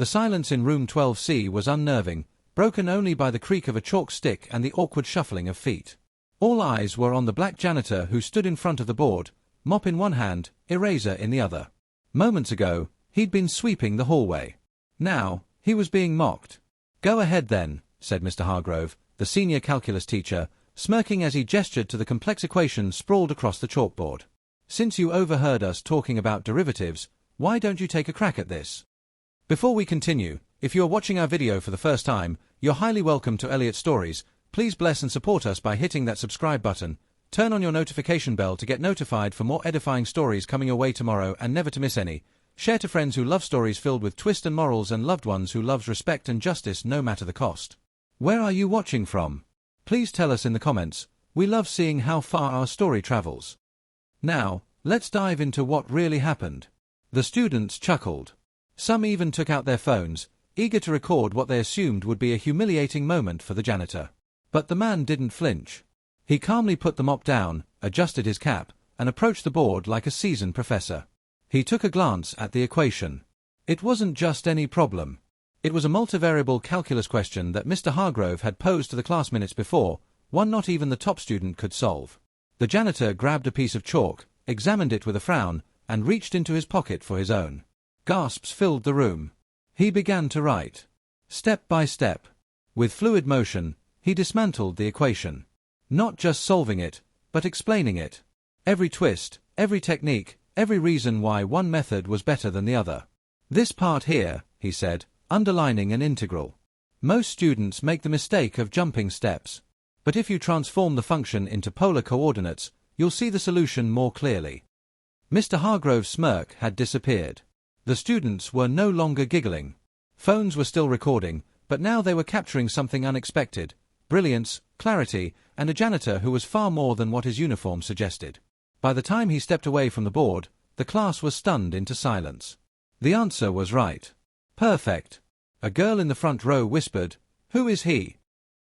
The silence in room 12C was unnerving, broken only by the creak of a chalk stick and the awkward shuffling of feet. All eyes were on the black janitor who stood in front of the board, mop in one hand, eraser in the other. Moments ago, he'd been sweeping the hallway. Now, he was being mocked. "Go ahead then," said Mr. Hargrove, the senior calculus teacher, smirking as he gestured to the complex equation sprawled across the chalkboard. "Since you overheard us talking about derivatives, why don't you take a crack at this?" Before we continue, if you are watching our video for the first time, you're highly welcome to Elliot Stories. Please bless and support us by hitting that subscribe button. Turn on your notification bell to get notified for more edifying stories coming your way tomorrow and never to miss any. Share to friends who love stories filled with twist and morals and loved ones who loves respect and justice no matter the cost. Where are you watching from? Please tell us in the comments. We love seeing how far our story travels. Now, let's dive into what really happened. The students chuckled. Some even took out their phones, eager to record what they assumed would be a humiliating moment for the janitor. But the man didn't flinch. He calmly put the mop down, adjusted his cap, and approached the board like a seasoned professor. He took a glance at the equation. It wasn't just any problem. It was a multivariable calculus question that Mr. Hargrove had posed to the class minutes before, one not even the top student could solve. The janitor grabbed a piece of chalk, examined it with a frown, and reached into his pocket for his own. Gasps filled the room. He began to write. Step by step. With fluid motion, he dismantled the equation. Not just solving it, but explaining it. Every twist, every technique, every reason why one method was better than the other. "This part here," he said, underlining an integral. "Most students make the mistake of jumping steps. But if you transform the function into polar coordinates, you'll see the solution more clearly." Mr. Hargrove's smirk had disappeared. The students were no longer giggling. Phones were still recording, but now they were capturing something unexpected: brilliance, clarity, and a janitor who was far more than what his uniform suggested. By the time he stepped away from the board, the class was stunned into silence. The answer was right. Perfect. A girl in the front row whispered, "Who is he?"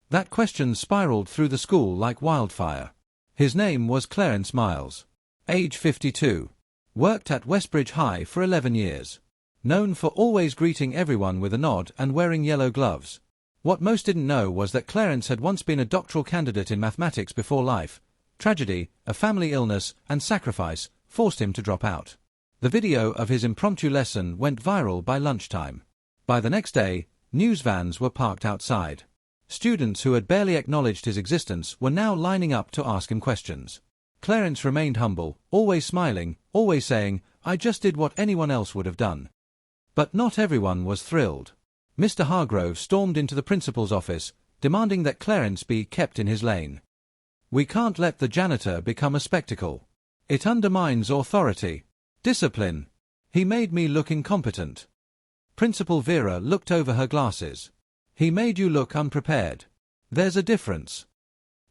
That question spiraled through the school like wildfire. His name was Clarence Miles. Age 52. Worked at Westbridge High for 11 years. Known for always greeting everyone with a nod and wearing yellow gloves. What most didn't know was that Clarence had once been a doctoral candidate in mathematics before life. Tragedy, a family illness, and sacrifice forced him to drop out. The video of his impromptu lesson went viral by lunchtime. By the next day, news vans were parked outside. Students who had barely acknowledged his existence were now lining up to ask him questions. Clarence remained humble, always smiling, always saying, "I just did what anyone else would have done." But not everyone was thrilled. Mr. Hargrove stormed into the principal's office, demanding that Clarence be kept in his lane. "We can't let the janitor become a spectacle. It undermines authority. Discipline. He made me look incompetent." Principal Vera looked over her glasses. "He made you look unprepared. There's a difference."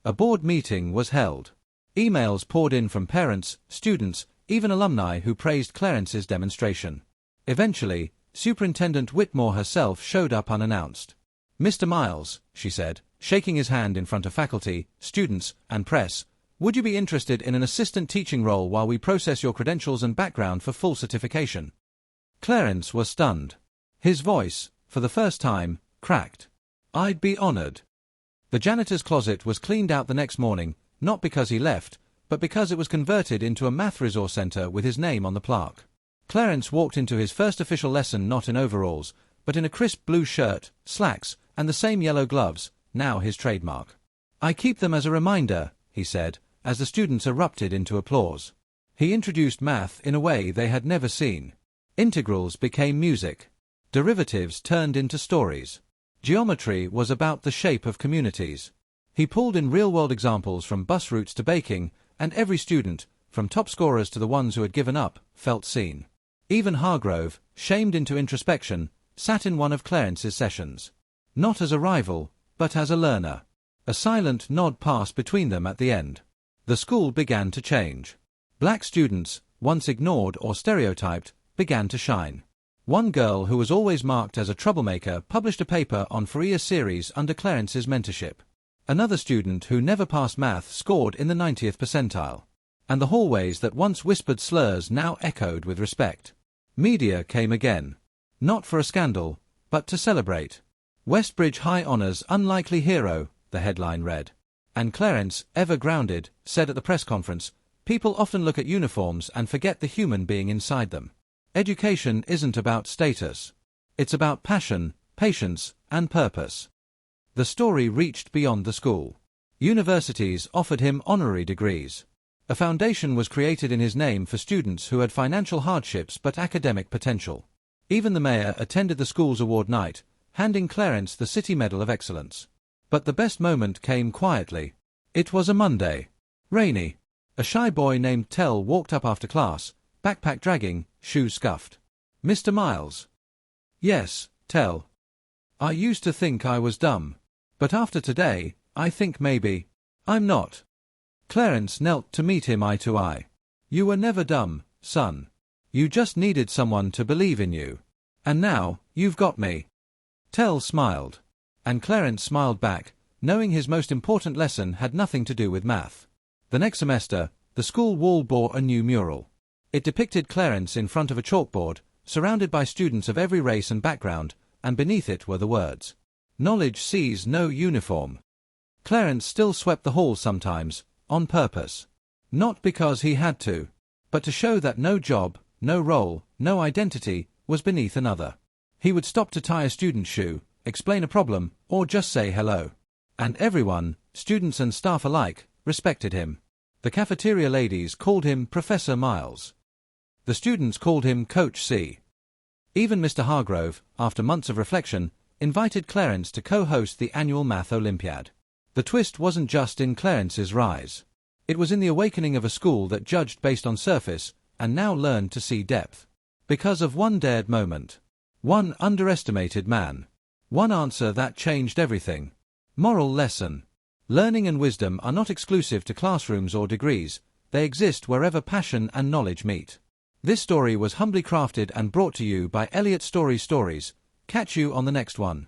A board meeting was held. Emails poured in from parents, students, even alumni who praised Clarence's demonstration. Eventually, Superintendent Whitmore herself showed up unannounced. "Mr. Miles," she said, shaking his hand in front of faculty, students, and press, "would you be interested in an assistant teaching role while we process your credentials and background for full certification?" Clarence was stunned. His voice, for the first time, cracked. "I'd be honored." The janitor's closet was cleaned out the next morning, not because he left, but because it was converted into a math resource center with his name on the plaque. Clarence walked into his first official lesson not in overalls, but in a crisp blue shirt, slacks, and the same yellow gloves, now his trademark. "I keep them as a reminder," he said, as the students erupted into applause. He introduced math in a way they had never seen. Integrals became music. Derivatives turned into stories. Geometry was about the shape of communities. He pulled in real-world examples from bus routes to baking, and every student, from top scorers to the ones who had given up, felt seen. Even Hargrove, shamed into introspection, sat in one of Clarence's sessions. Not as a rival, but as a learner. A silent nod passed between them at the end. The school began to change. Black students, once ignored or stereotyped, began to shine. One girl who was always marked as a troublemaker published a paper on Fourier series under Clarence's mentorship. Another student who never passed math scored in the 90th percentile. And the hallways that once whispered slurs now echoed with respect. Media came again. Not for a scandal, but to celebrate. Westbridge High Honours Unlikely Hero, the headline read. And Clarence, ever grounded, said at the press conference, people often look at uniforms and forget the human being inside them. Education isn't about status. It's about passion, patience, and purpose. The story reached beyond the school. Universities offered him honorary degrees. A foundation was created in his name for students who had financial hardships but academic potential. Even the mayor attended the school's award night, handing Clarence the City Medal of Excellence. But the best moment came quietly. It was a Monday. Rainy. A shy boy named Tell walked up after class, backpack dragging, shoes scuffed. "Mr. Miles?" "Yes, Tell. I used to think I was dumb. But after today, I think maybe I'm not." Clarence knelt to meet him eye to eye. "You were never dumb, son. You just needed someone to believe in you. And now, you've got me." Tell smiled. And Clarence smiled back, knowing his most important lesson had nothing to do with math. The next semester, the school wall bore a new mural. It depicted Clarence in front of a chalkboard, surrounded by students of every race and background, and beneath it were the words, "Knowledge sees no uniform." Clarence still swept the hall sometimes, on purpose. Not because he had to, but to show that no job, no role, no identity, was beneath another. He would stop to tie a student's shoe, explain a problem, or just say hello. And everyone, students and staff alike, respected him. The cafeteria ladies called him Professor Miles. The students called him Coach C. Even Mr. Hargrove, after months of reflection, invited Clarence to co-host the annual Math Olympiad. The twist wasn't just in Clarence's rise. It was in the awakening of a school that judged based on surface, and now learned to see depth. Because of one dared moment. One underestimated man. One answer that changed everything. Moral lesson. Learning and wisdom are not exclusive to classrooms or degrees, they exist wherever passion and knowledge meet. This story was humbly crafted and brought to you by Elliot Stories. Catch you on the next one.